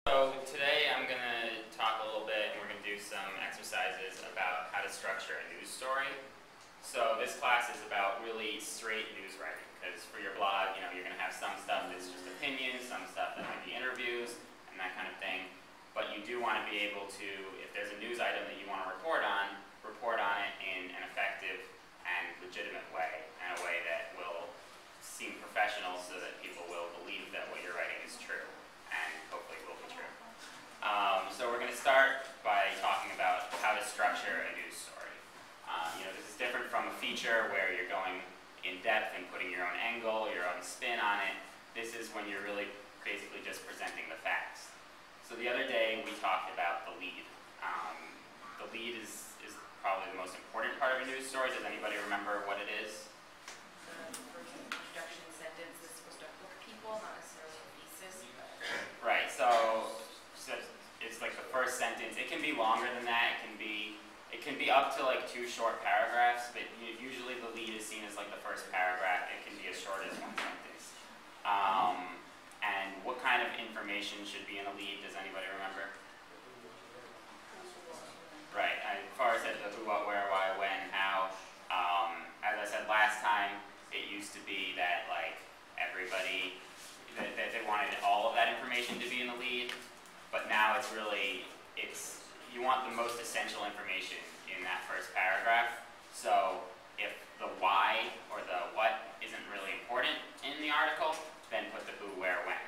So today I'm going to talk a little bit, and we're going to do some exercises about how to structure a news story. So this class is about really straight news writing, because for your blog, you're going to have some stuff that's just opinions, some stuff that might be interviews, and that kind of thing. But you do want to be able to, if there's a news item that you want to report on it in an effective and legitimate way, and a way that will seem professional so that people will believe that what you're writing is true, and hopefully will be true. So we're going to start by talking about how to structure a news story. This is different from a feature where you're going in depth and putting your own angle, your own spin on it. This is when you're really basically just presenting the facts. So the other day we talked about the lead. The lead is probably the most important part of a news story. Does anybody remember what it is? First introduction sentence is supposed to hook people, not necessarily a thesis. Right, so it's like the first sentence. It can be longer than that. It can be up to like 2 short paragraphs, but usually the lead is seen as like the first paragraph. It can be as short as 1 sentence. And what kind of information should be in a lead? Does anybody remember? Right, I far said the who, what, where, why, when, how. As I said last time, it used to be that like everybody, that they wanted all of that information to be in the lead, but now it's you want the most essential information in that first paragraph. So if the why or the what isn't really important in the article, then put the who, where, when.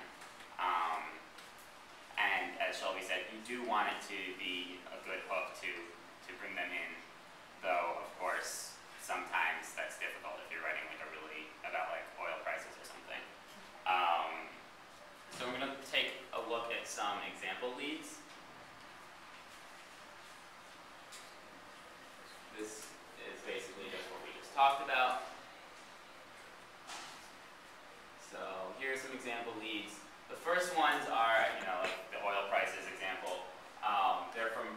And as Shelby said, you do want it to be a good hook to bring them in, though of course sometimes that's difficult if you're writing like about like oil prices or something. So we're going to take a look at some example leads. This is basically just what we just talked about. So here's some example leads. The first ones are, like the oil prices example. They're from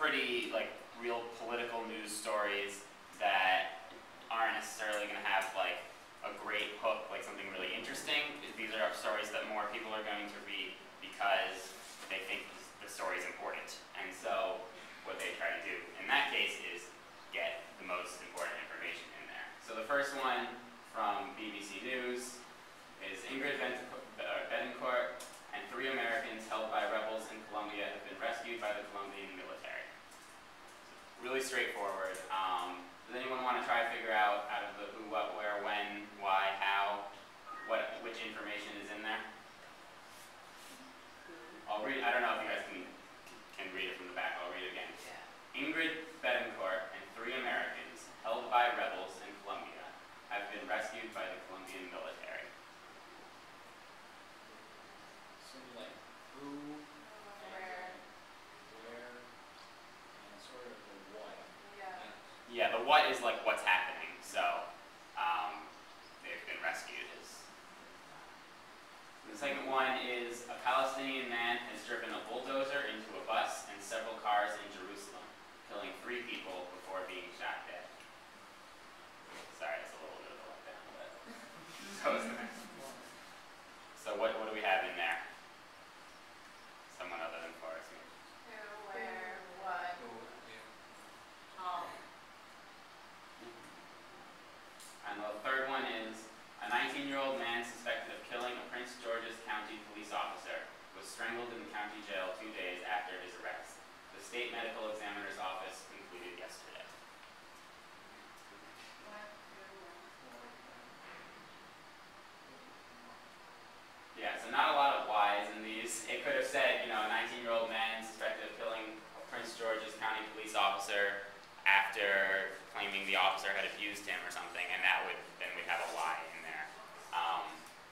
pretty like real political news stories that aren't necessarily going to have like a great hook, like something really interesting. These are stories that more people are going to read because they think the story is important. And so what they try to do in that case is get the most important information in there. So the first one from BBC News is Ingrid Betancourt and 3 Americans held by rebels in Colombia have been rescued by the Colombian military. Really straightforward. Does anyone want to try to figure out of the who, what, where, when, why, how, which information is in there? I'll read. I don't know if you guys can read it from the back. I'll read it again. Yeah. Ingrid Betancourt and 3 Americans held by rebels in Colombia have been rescued by the Colombian military. So like who, where, and sort of the what. Yeah, the what is like what's happening. So they've been rescued. The second one is a Palestinian man has driven a bulldozer into a bus and several cars in Jerusalem, killing 3 people before being shot dead. Sorry, it's a little bit of a letdown, but so is the next one. So what do we have in there? Someone other than Forrest. Who, where, what, how. And the third one is a 19-year-old man suspected of killing a Prince George's County police officer was strangled in the county jail 2 days after his arrest. The state medical examiner's office concluded yesterday. Yeah, so not a lot of whys in these. It could have said, a 19-year-old man suspected of killing a Prince George's County police officer after claiming the officer had abused him or something, and then we'd have a why in there.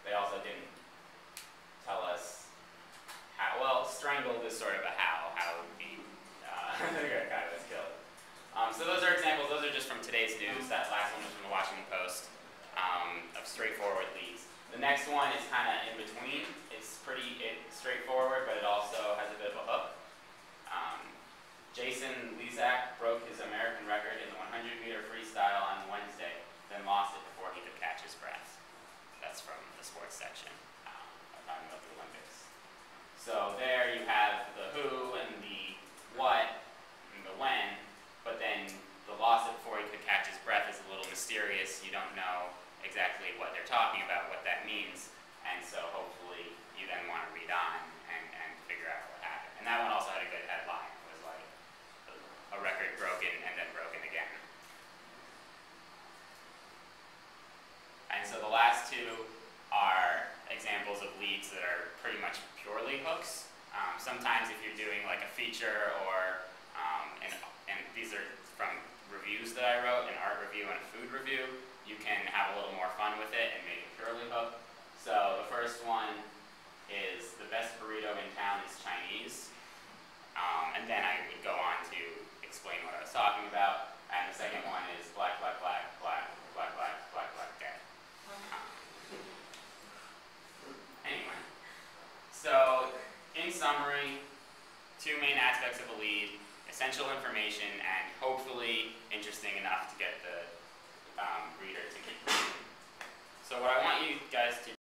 They also didn't tell us how. Well, strangled is sort of a how the guy was killed. So those are examples. Those are just from today's news. That last one was from the Washington Post, of straightforward leads. The next one is kind of in between. It's straightforward, but it also has a bit of a hook. Jason Lezak broke his American record in the 100-meter freestyle on Wednesday, then lost it before he could catch his breath. That's from the sports section, talking about the Olympics. So there you purely hooks. Sometimes if you're doing like a feature or, and these are from reviews that I wrote, an art review and a food review, you can have a little more fun with it and make it purely hook. So the first one is the best burrito in town is Chinese. And then I would go on to explain what I was talking about. And the second one is black, black, black, black, black, black, black, black, dead. Anyway, so in summary, two main aspects of a lead: essential information and hopefully